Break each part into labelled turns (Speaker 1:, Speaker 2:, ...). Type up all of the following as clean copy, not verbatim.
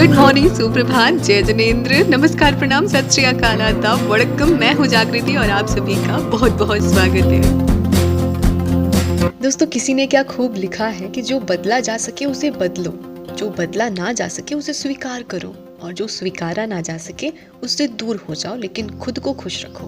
Speaker 1: Good morning, सुप्रभात, जय जनेन्द्र, नमस्कार, प्रणाम, सत श्री अकाल, आदाब, वड़क्कम। मैं हूँ जागृति और आप सभी का बहुत बहुत स्वागत है। दोस्तों, किसी ने क्या खूब लिखा है कि जो बदला जा सके उसे बदलो, जो बदला ना जा सके उसे स्वीकार करो, और जो स्वीकारा ना जा सके उससे दूर हो जाओ, लेकिन खुद को खुश रखो।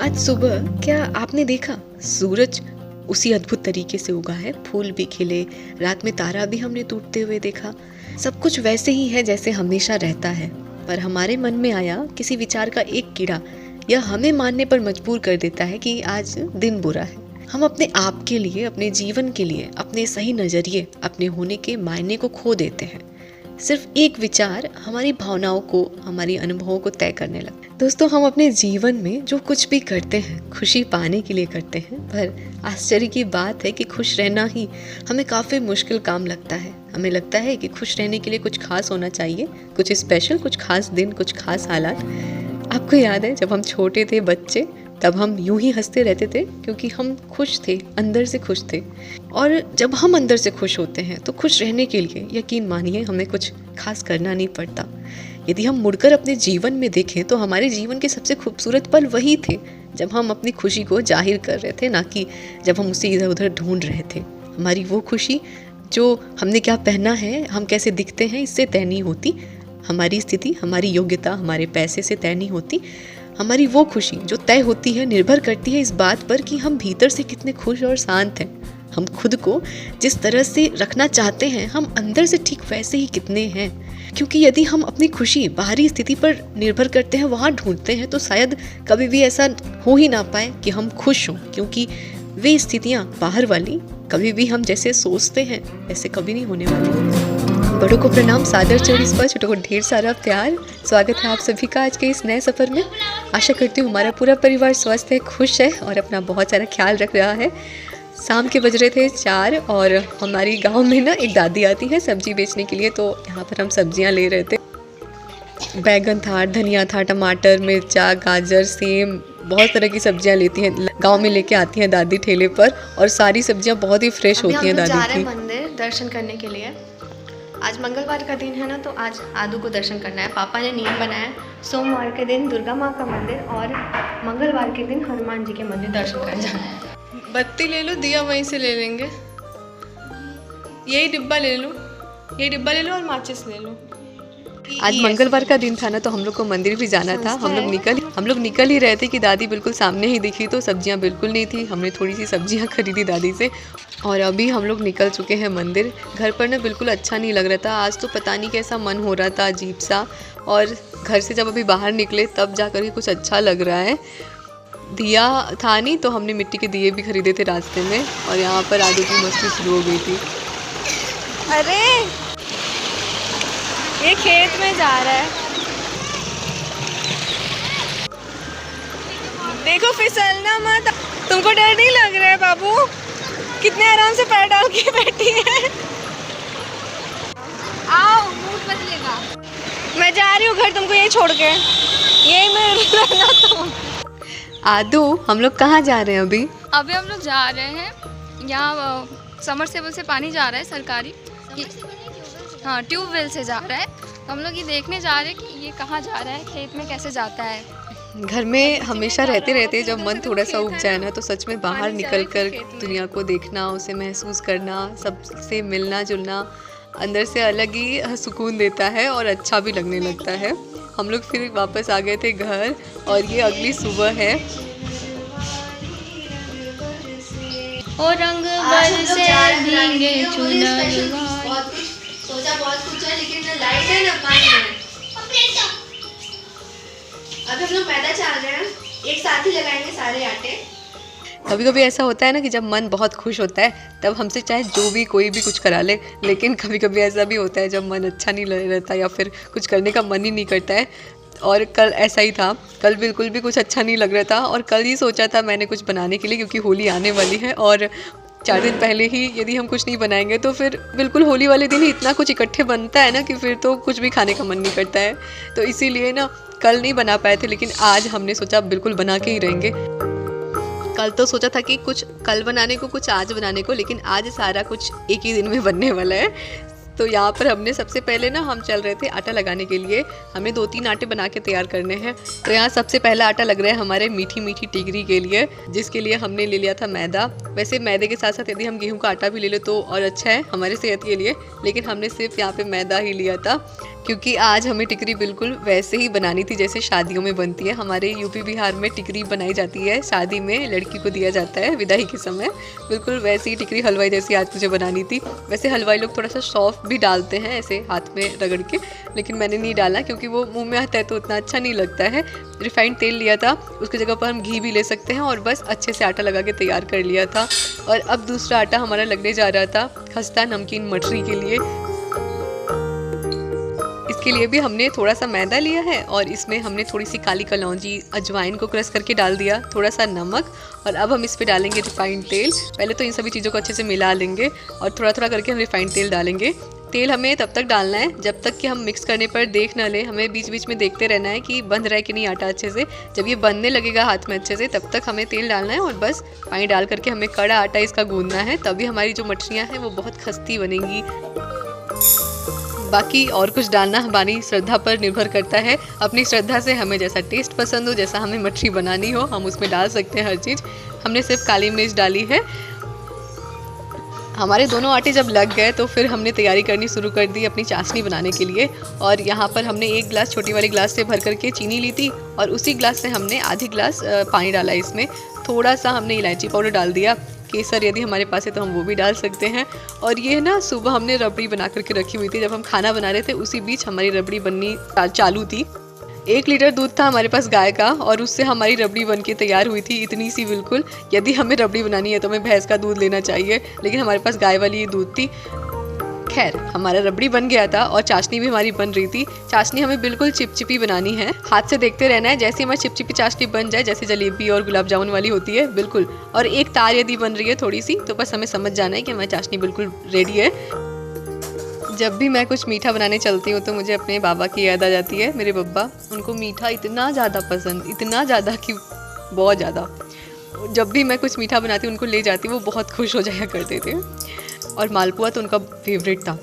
Speaker 1: आज सुबह क्या आपने देखा, सूरज उसी अद्भुत तरीके से उगा है, फूल भी खिले, रात में तारा भी हमने टूटते हुए देखा। सब कुछ वैसे ही है जैसे हमेशा रहता है, पर हमारे मन में आया किसी विचार का एक कीड़ा यह हमें मानने पर मजबूर कर देता है कि आज दिन बुरा है। हम अपने आप के लिए, अपने जीवन के लिए, अपने सही नज़रिए, अपने होने के मायने को खो देते हैं। सिर्फ एक विचार हमारी भावनाओं को, हमारी अनुभवों को तय करने लगता है। दोस्तों, हम अपने जीवन में जो कुछ भी करते हैं खुशी पाने के लिए करते हैं, पर आश्चर्य की बात है कि खुश रहना ही हमें काफ़ी मुश्किल काम लगता है। हमें लगता है कि खुश रहने के लिए कुछ खास होना चाहिए, कुछ स्पेशल, कुछ खास दिन, कुछ खास हालात। आपको याद है जब हम छोटे थे, बच्चे, तब हम यूं ही हंसते रहते थे क्योंकि हम खुश थे, अंदर से खुश थे। और जब हम अंदर से खुश होते हैं तो खुश रहने के लिए यकीन मानिए हमें कुछ खास करना नहीं पड़ता। यदि हम मुड़कर अपने जीवन में देखें तो हमारे जीवन के सबसे खूबसूरत पल वही थे जब हम अपनी खुशी को जाहिर कर रहे थे, ना कि जब हम उसे इधर उधर ढूंढ रहे थे। हमारी वो खुशी जो हमने क्या पहना है, हम कैसे दिखते हैं, इससे तय नहीं होती। हमारी स्थिति, हमारी योग्यता, हमारे पैसे से तय नहीं होती। हमारी वो खुशी जो तय होती है, निर्भर करती है इस बात पर कि हम भीतर से कितने खुश और शांत हैं। हम खुद को जिस तरह से रखना चाहते हैं, हम अंदर से ठीक वैसे ही कितने हैं। क्योंकि यदि हम अपनी खुशी बाहरी स्थिति पर निर्भर करते हैं, वहाँ ढूंढते हैं, तो शायद कभी भी ऐसा हो ही ना पाए कि हम खुश हों, क्योंकि वे स्थितियाँ बाहर वाली कभी भी हम जैसे सोचते हैं वैसे कभी नहीं होने वाली। बड़ों को प्रणाम, सादर चरण स्पर्श, छोटों को ढेर सारा प्यार। स्वागत है आप सभी का आज के इस नए सफ़र में। आशा करती हूँ हमारा पूरा परिवार स्वस्थ है, खुश है और अपना बहुत सारा ख्याल रख रहा है। शाम के बज रहे थे 4 और हमारी गांव में ना एक दादी आती है सब्जी बेचने के लिए, तो यहाँ पर हम सब्जियाँ ले रहे थे। बैगन था, धनिया था, टमाटर, मिर्चा, गाजर, सेम, बहुत तरह की सब्जियाँ लेती हैं, गांव में लेके आती हैं दादी ठेले पर, और सारी सब्जियाँ बहुत ही फ्रेश होती हैं दादी की।
Speaker 2: मंदिर दर्शन करने के लिए आज मंगलवार का दिन है ना, तो आज आदू को दर्शन करना है। पापा ने नियम बनाया, सोमवार के दिन दुर्गा माँ का मंदिर और मंगलवार के दिन हनुमान जी के मंदिर दर्शन करने जाना है।
Speaker 1: बत्ती ले लो, दिया वहीं से ले लेंगे। यही डिब्बा ले लो, ये डिब्बा ले लो और माचिस ले लो। आज मंगलवार का दिन था ना, तो हम लोग को मंदिर भी जाना था। हम लोग निकल ही रहे थे कि दादी बिल्कुल सामने ही दिखी, तो सब्जियां बिल्कुल नहीं थी। हमने थोड़ी सी सब्जियां खरीदी दादी से और अभी हम लोग निकल चुके हैं मंदिर। घर पर ना बिल्कुल अच्छा नहीं लग रहा था आज, तो पता नहीं कैसा मन हो रहा था, अजीब सा। और घर से जब अभी बाहर निकले तब जाकर के कुछ अच्छा लग रहा है। दिया था नहीं, तो हमने मिट्टी के दिए भी खरीदे थे रास्ते में, और यहाँ पर आदू की मस्ती शुरू हो गई थी।
Speaker 2: अरे ये खेत में जा रहा है, देखो फिसलना मत। तुमको डर नहीं लग रहा है बाबू? कितने आराम से पैर डाल के बैठी है। आओ, मूड बदलेगा। मैं जा रही हूँ घर, तुमको यही छोड़ के, यही मैं रहना। तुम
Speaker 1: आदू, हम लोग कहाँ जा रहे हैं अभी?
Speaker 3: अभी हम लोग जा रहे हैं, यहाँ समरसेबल से पानी जा रहा है, सरकारी, हाँ ट्यूबवेल से जा रहा है। तो हम लोग ये देखने जा रहे हैं कि ये कहाँ जा रहा है, खेत में कैसे जाता है।
Speaker 1: घर में हमेशा रहते रहते जब मन थोड़ा सा उब जाए ना, तो सच में बाहर निकल कर दुनिया को देखना, उसे महसूस करना, सबसे मिलना जुलना अंदर से अलग ही सुकून देता है और अच्छा भी लगने लगता है। हम लोग फिर वापस आ गए थे घर, और ये अगली सुबह है।
Speaker 3: ओ रंग बरसे भीगे चुनर,
Speaker 2: सोचा बहुत कुछ है, लेकिन ना लाइट है ना पानी है। अभी हम लोग मैदा चाल रहे हैं, एक साथ ही लगाएंगे सारे आटे।
Speaker 1: कभी कभी ऐसा होता है ना कि जब मन बहुत खुश होता है तब हमसे चाहे जो भी कोई भी कुछ करा ले, लेकिन कभी कभी ऐसा भी होता है जब मन अच्छा नहीं रहता या फिर कुछ करने का मन ही नहीं करता है। और कल ऐसा ही था, कल बिल्कुल भी कुछ अच्छा नहीं लग रहा था, और कल ही सोचा था मैंने कुछ बनाने के लिए, क्योंकि होली आने वाली है और 4 दिन पहले ही यदि हम कुछ नहीं बनाएंगे तो फिर बिल्कुल होली वाले दिन ही इतना कुछ इकट्ठे बनता है ना कि फिर तो कुछ भी खाने का मन नहीं करता है। तो इसीलिए ना कल नहीं बना पाए थे, लेकिन आज हमने सोचा बिल्कुल बना के ही रहेंगे। कल तो सोचा था कि कुछ कल बनाने को, कुछ आज बनाने को, लेकिन आज सारा कुछ एक ही दिन में बनने वाला है। तो यहाँ पर हमने सबसे पहले ना हम चल रहे थे आटा लगाने के लिए। हमें 2-3 आटे बना के तैयार करने हैं। तो यहाँ सबसे पहला आटा लग रहा है हमारे मीठी मीठी टिकरी के लिए, जिसके लिए हमने ले लिया था मैदा। वैसे मैदे के साथ साथ यदि हम गेहूं का आटा भी ले ले तो और अच्छा है हमारे सेहत के लिए, लेकिन हमने सिर्फ यहाँ पे मैदा ही लिया था क्योंकि आज हमें टिकरी बिल्कुल वैसे ही बनानी थी जैसे शादियों में बनती है। हमारे यूपी बिहार में टिकरी बनाई जाती है, शादी में लड़की को दिया जाता है विदाई के समय। बिल्कुल वैसी ही टिकरी हलवाई जैसी आज मुझे बनानी थी। वैसे हलवाई लोग थोड़ा सा सौंफ भी डालते हैं ऐसे हाथ में रगड़ के, लेकिन मैंने नहीं डाला क्योंकि वो मुंह में आता है तो उतना अच्छा नहीं लगता है। रिफाइंड तेल लिया था, उसकी जगह पर हम घी भी ले सकते हैं, और बस अच्छे से आटा लगा के तैयार कर लिया था। और अब दूसरा आटा हमारा लगने जा रहा था खस्ता नमकीन मठरी के लिए। इसके लिए भी हमने थोड़ा सा मैदा लिया है और इसमें हमने थोड़ी सी काली कलौंजी, अजवाइन को क्रश करके डाल दिया, थोड़ा सा नमक, और अब हम इस पे डालेंगे रिफाइंड तेल। पहले तो इन सभी चीज़ों को अच्छे से मिला लेंगे और थोड़ा थोड़ा करके हम रिफाइंड तेल डालेंगे। तेल हमें तब तक डालना है जब तक कि हम मिक्स करने पर देख ना लें। हमें बीच बीच में देखते रहना है कि बंध रहा है कि नहीं आटा अच्छे से। जब ये बंधने लगेगा हाथ में अच्छे से तब तक हमें तेल डालना है और बस पानी डाल करके हमें कड़ा आटा इसका गूंदना है, तभी हमारी जो मठरियाँ हैं वो बहुत खस्ती बनेंगी। बाकी और कुछ डालना हमारी श्रद्धा पर निर्भर करता है। अपनी श्रद्धा से हमें जैसा टेस्ट पसंद हो, जैसा हमें मठरी बनानी हो, हम उसमें डाल सकते हैं हर चीज़। हमने सिर्फ काली मिर्च डाली है। हमारे दोनों आटे जब लग गए तो फिर हमने तैयारी करनी शुरू कर दी अपनी चाशनी बनाने के लिए। और यहाँ पर हमने 1 गिलास छोटी वाली ग्लास से भर करके चीनी ली थी और उसी ग्लास से हमने आधी ग्लास पानी डाला। इसमें थोड़ा सा हमने इलायची पाउडर डाल दिया। केसर यदि हमारे पास है तो हम वो भी डाल सकते हैं। और ये ना सुबह हमने रबड़ी बना करके रखी हुई थी, जब हम खाना बना रहे थे उसी बीच हमारी रबड़ी बननी चालू थी। 1 लीटर दूध था हमारे पास गाय का और उससे हमारी रबड़ी बन के तैयार हुई थी, इतनी सी बिल्कुल। यदि हमें रबड़ी बनानी है तो हमें भैंस का दूध लेना चाहिए, लेकिन हमारे पास गाय वाली दूध थी। खैर हमारा रबड़ी बन गया था और चाशनी भी हमारी बन रही थी। चाशनी हमें बिल्कुल चिपचिपी बनानी है, हाथ से देखते रहना है। जैसे हमारी चिपचिपी चाशनी बन जाए, जैसे जलेबी और गुलाब जामुन वाली होती है बिल्कुल, और एक तार यदि बन रही है थोड़ी सी, तो बस हमें समझ जाना है कि हमारी चाशनी बिल्कुल रेडी है। जब भी मैं कुछ मीठा बनाने चलती हूँ तो मुझे अपने बाबा की याद आ जाती है। मेरे बब्बा, उनको मीठा इतना ज़्यादा पसंद, इतना ज़्यादा कि बहुत ज़्यादा। जब भी मैं कुछ मीठा बनाती हूँ उनको ले जाती, वो बहुत खुश हो जाया करते थे। और मालपुआ तो उनका फेवरेट था।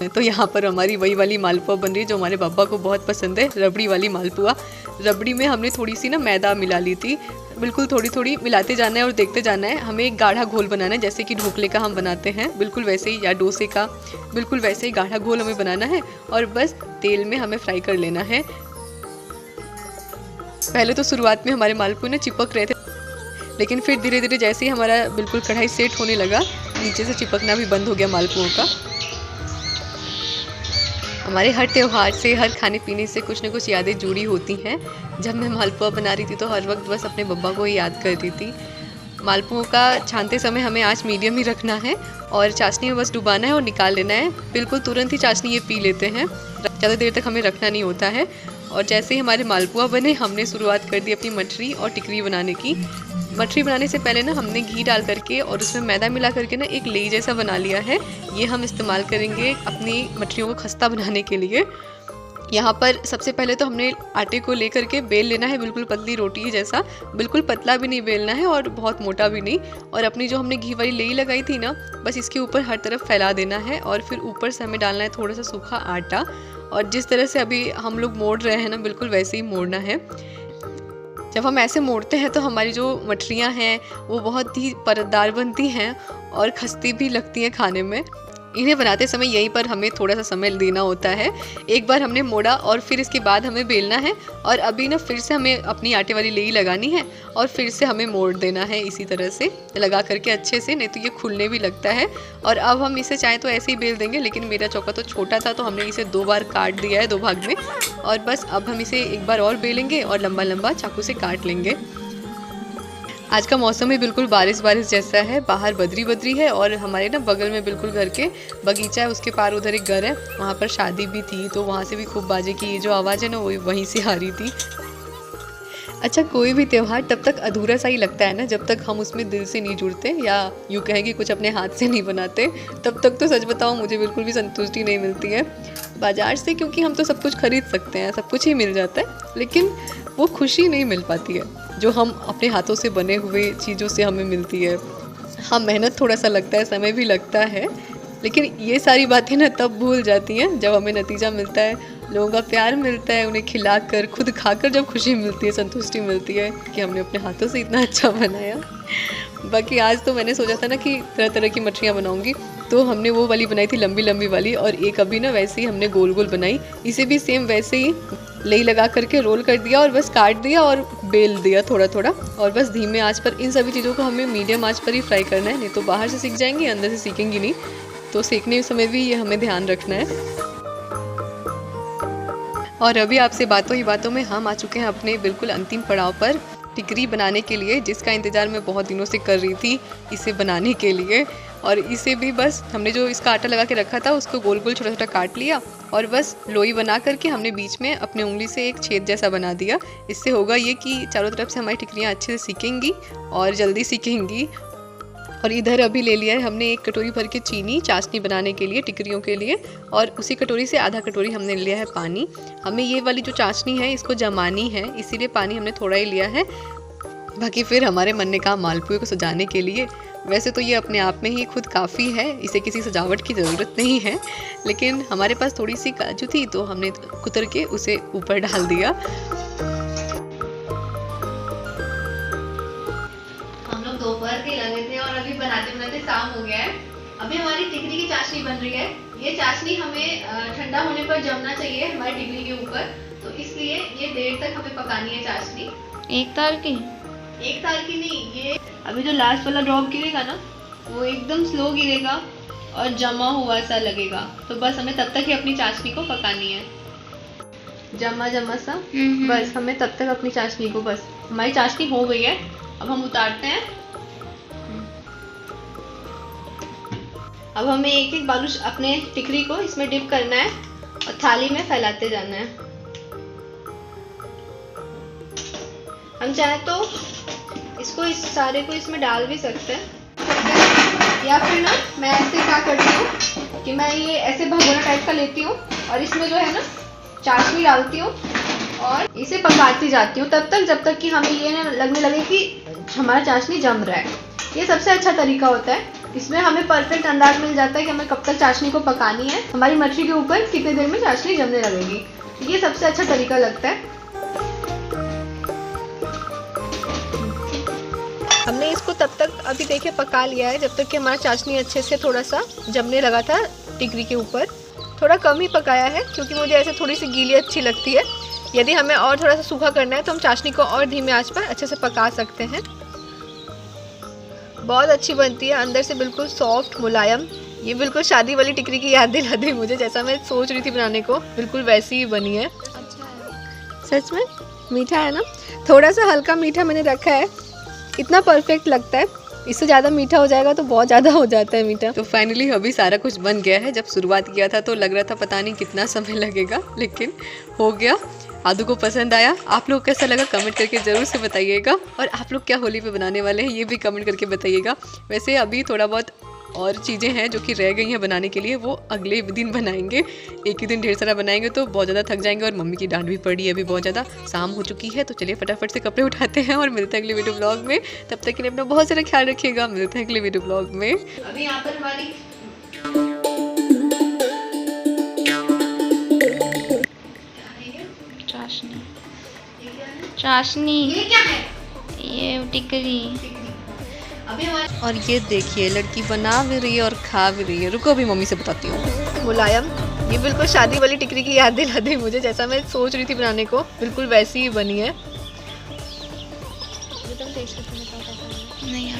Speaker 1: तो यहाँ पर हमारी वही वाली मालपुआ बन रही है जो हमारे पापा को बहुत पसंद है, रबड़ी वाली मालपुआ। रबड़ी में हमने थोड़ी सी ना मैदा मिला ली थी, बिल्कुल थोड़ी थोड़ी मिलाते जाना है और देखते जाना है। हमें एक गाढ़ा घोल बनाना है, जैसे कि ढोकले का हम बनाते हैं बिल्कुल वैसे ही, या डोसे का बिल्कुल वैसे ही गाढ़ा घोल हमें बनाना है और बस तेल में हमें फ्राई कर लेना है। पहले तो शुरुआत में हमारे मालपुए ना चिपक रहे थे, लेकिन फिर धीरे धीरे जैसे ही हमारा बिल्कुल कढ़ाई सेट होने लगा, नीचे से चिपकना भी बंद हो गया मालपुओं का। हमारे हर त्यौहार से, हर खाने पीने से कुछ न कुछ यादें जुड़ी होती हैं। जब मैं मालपुआ बना रही थी तो हर वक्त बस अपने बब्बा को ही याद करती थी। मालपुओं का छानते समय हमें आंच मीडियम ही रखना है और चाशनी में बस डुबाना है और निकाल लेना है। बिल्कुल तुरंत ही चाशनी ये पी लेते हैं, ज़्यादा देर तक हमें रखना नहीं होता है। और जैसे ही हमारे मालपुआ बने, हमने शुरुआत कर दी अपनी मठरी और टिकरी बनाने की। मठरी बनाने से पहले ना हमने घी डाल करके और उसमें मैदा मिला करके ना एक लेई जैसा बना लिया है। ये हम इस्तेमाल करेंगे अपनी मठरियों को खस्ता बनाने के लिए। यहाँ पर सबसे पहले तो हमने आटे को लेकर के बेल लेना है, बिल्कुल पतली रोटी जैसा। बिल्कुल पतला भी नहीं बेलना है और बहुत मोटा भी नहीं। और अपनी जो हमने घी वाली लेई लगाई थी ना, बस इसके ऊपर हर तरफ फैला देना है और फिर ऊपर से हमें डालना है थोड़ा सा सूखा आटा। और जिस तरह से अभी हम लोग मोड़ रहे हैं ना, बिल्कुल वैसे ही मोड़ना है। जब हम ऐसे मोड़ते हैं तो हमारी जो मठरियाँ हैं वो बहुत ही परतदार बनती हैं और खस्ती भी लगती हैं खाने में। इन्हें बनाते समय यहीं पर हमें थोड़ा सा समय देना होता है। एक बार हमने मोड़ा और फिर इसके बाद हमें बेलना है और अभी ना फिर से हमें अपनी आटे वाली लेई लगानी है और फिर से हमें मोड़ देना है इसी तरह से लगा करके अच्छे से, नहीं तो ये खुलने भी लगता है। और अब हम इसे चाहे तो ऐसे ही बेल देंगे, लेकिन मेरा चौका तो छोटा था तो हमने इसे 2 बार काट दिया है, 2 भाग में। और बस अब हम इसे एक बार और बेलेंगे और लंबा लंबा चाकू से काट लेंगे। आज का मौसम भी बिल्कुल बारिश बारिश जैसा है, बाहर बदरी बदरी है और हमारे ना बगल में बिल्कुल घर के बगीचा है, उसके पार उधर एक घर है, वहाँ पर शादी भी थी तो वहाँ से भी खूब बाजे की जो आवाज़ है ना वो वहीं से आ रही थी। अच्छा, कोई भी त्यौहार तब तक अधूरा सा ही लगता है ना जब तक हम उसमें दिल से नहीं जुड़ते, या यूँ कहें कि कुछ अपने हाथ से नहीं बनाते। तब तक तो सच बताऊँ मुझे बिल्कुल भी संतुष्टि नहीं मिलती है बाज़ार से, क्योंकि हम तो सब कुछ खरीद सकते हैं, सब कुछ ही मिल जाता है, लेकिन वो खुशी नहीं मिल पाती है जो हम अपने हाथों से बने हुए चीज़ों से हमें मिलती है। हाँ, मेहनत थोड़ा सा लगता है, समय भी लगता है, लेकिन ये सारी बातें ना तब भूल जाती हैं जब हमें नतीजा मिलता है, लोगों का प्यार मिलता है, उन्हें खिलाकर खुद खाकर जब खुशी मिलती है, संतुष्टि मिलती है कि हमने अपने हाथों से इतना अच्छा बनाया। बाकी आज तो मैंने सोचा था ना कि तरह तरह की मछलियाँ बनाऊंगी, तो हमने वो वाली बनाई थी लंबी लंबी वाली, और एक अभी ना वैसे ही हमने गोल गोल बनाई। इसे भी सेम वैसे ही लेई लगा करके रोल कर दिया और बस काट दिया और बेल दिया थोड़ा थोड़ा, और बस धीमे आंच पर इन सभी चीज़ों को हमें मीडियम आंच पर ही फ्राई करना है, नहीं तो बाहर से सीख जाएंगी, अंदर से सीखेंगी नहीं। तो सीखने समय भी ये हमें ध्यान रखना है। और अभी आपसे बातों ही बातों में हम आ चुके हैं अपने बिल्कुल अंतिम पड़ाव पर, टिकरी बनाने के लिए, जिसका इंतज़ार मैं बहुत दिनों से कर रही थी इसे बनाने के लिए। और इसे भी बस हमने जो इसका आटा लगा के रखा था उसको गोल गोल छोटा छोटा काट लिया और बस लोई बना करके हमने बीच में अपने उंगली से एक छेद जैसा बना दिया। इससे होगा ये कि चारों तरफ से हमारी टिकरियाँ अच्छे से सीखेंगी और जल्दी सीखेंगी। और इधर अभी ले लिया है हमने एक कटोरी भर के चीनी चाशनी बनाने के लिए, टिकरियों के लिए, और उसी कटोरी से आधा कटोरी हमने लिया है पानी। हमें ये वाली जो चाशनी है इसको जमानी है, इसीलिए पानी हमने थोड़ा ही लिया है। बाकी फिर हमारे मन ने कहा मालपुए को सजाने के लिए, वैसे तो ये अपने आप में ही खुद काफ़ी है, इसे किसी सजावट की ज़रूरत नहीं है, लेकिन हमारे पास थोड़ी सी काजू थी तो हमने कुतर के उसे ऊपर डाल दिया।
Speaker 2: दोपहर के लगे थे और अभी बनाते बनाते शाम हो गया है। अभी हमारी टिकरी की चाशनी बन रही है। ये चाशनी हमें ठंडा होने पर जमना चाहिए हमारी टिकरी के ऊपर, तो इसलिए ये देर तक हमें पकानी है चाशनी।
Speaker 3: एक तार की
Speaker 2: नहीं, ये अभी जो लास्ट वाला ड्रॉप गिरेगा ना वो एकदम स्लो गिरेगा और जमा हुआ सा लगेगा, तो बस हमें तब तक ही अपनी चाशनी को पकानी है, जमा सा। बस हमें तब तक अपनी चाशनी को, बस हमारी चाशनी हो गई है, अब हम उतारते हैं। अब हमें एक एक बालू अपने टिकरी को इसमें डिप करना है और थाली में फैलाते जाना है। हम चाहे तो इसको इस सारे को इसमें डाल भी सकते हैं, या फिर ना मैं ऐसे क्या करती हूँ कि मैं ये ऐसे भगोना टाइप का लेती हूँ और इसमें जो है ना चाशनी डालती हूँ और इसे पकाती जाती हूँ तब तक जब तक कि हमें ये ना लगने लगे कि हमारा चाशनी जम रहा है। ये सबसे अच्छा तरीका होता है, इसमें हमें परफेक्ट अंदाज मिल जाता है कि हमें कब तक चाशनी को पकानी है, हमारी मछली के ऊपर कितने देर में चाशनी जमने लगेगी। ये सबसे अच्छा तरीका लगता है। हमने इसको तब तक अभी देखिए पका लिया है जब तक कि हमारा चाशनी अच्छे से थोड़ा सा जमने लगा था टिकरी के ऊपर। थोड़ा कम ही पकाया है क्योंकि मुझे ऐसे थोड़ी सी गीली अच्छी लगती है। यदि हमें और थोड़ा सा सूखा करना है तो हम चाशनी को और धीमे आंच पर अच्छे से पका सकते हैं। बहुत अच्छी बनती है, अंदर से बिल्कुल सॉफ्ट मुलायम। ये बिल्कुल शादी वाली टिकरी की याद दिला दी मुझे, जैसा मैं सोच रही थी बनाने को बिल्कुल वैसी ही बनी है।
Speaker 3: अच्छा है,
Speaker 2: सच में मीठा है ना, थोड़ा सा हल्का मीठा मैंने रखा है, इतना परफेक्ट लगता है। इससे ज़्यादा मीठा हो जाएगा तो बहुत ज़्यादा हो जाता है मीठा।
Speaker 1: तो फाइनली अभी सारा कुछ बन गया है। जब शुरुआत किया था तो लग रहा था पता नहीं कितना समय लगेगा, लेकिन हो गया। आदू को पसंद आया। आप लोग कैसा लगा कमेंट करके ज़रूर से बताइएगा, और आप लोग क्या होली पे बनाने वाले हैं ये भी कमेंट करके बताइएगा। वैसे अभी थोड़ा बहुत और चीज़ें हैं जो कि रह गई हैं बनाने के लिए, वो अगले दिन बनाएंगे। एक ही दिन ढेर सारा बनाएंगे तो बहुत ज़्यादा थक जाएंगे, और मम्मी की डांट भी पड़ी है अभी बहुत ज़्यादा। शाम हो चुकी है तो चलिए फटाफट से कपड़े उठाते हैं और मिलते हैं अगले वीडियो ब्लॉग में। तब तक के लिए अपना बहुत सारा ख्याल रखिएगा। मिलते हैं अगले वीडियो ब्लॉग में।
Speaker 2: अभी यहाँ पर हमारी
Speaker 3: चाशनी,
Speaker 2: ये क्या है?
Speaker 3: ये टिकरी।
Speaker 2: अभी हमारी
Speaker 1: और ये देखिए लड़की बना भी रही है और खा भी रही है। रुको अभी मम्मी से बताती हूँ।
Speaker 2: मुलायम, ये बिल्कुल शादी वाली टिकरी की याद दिला दी मुझे, जैसा मैं सोच रही थी बनाने को बिल्कुल वैसी ही बनी है।
Speaker 3: नहीं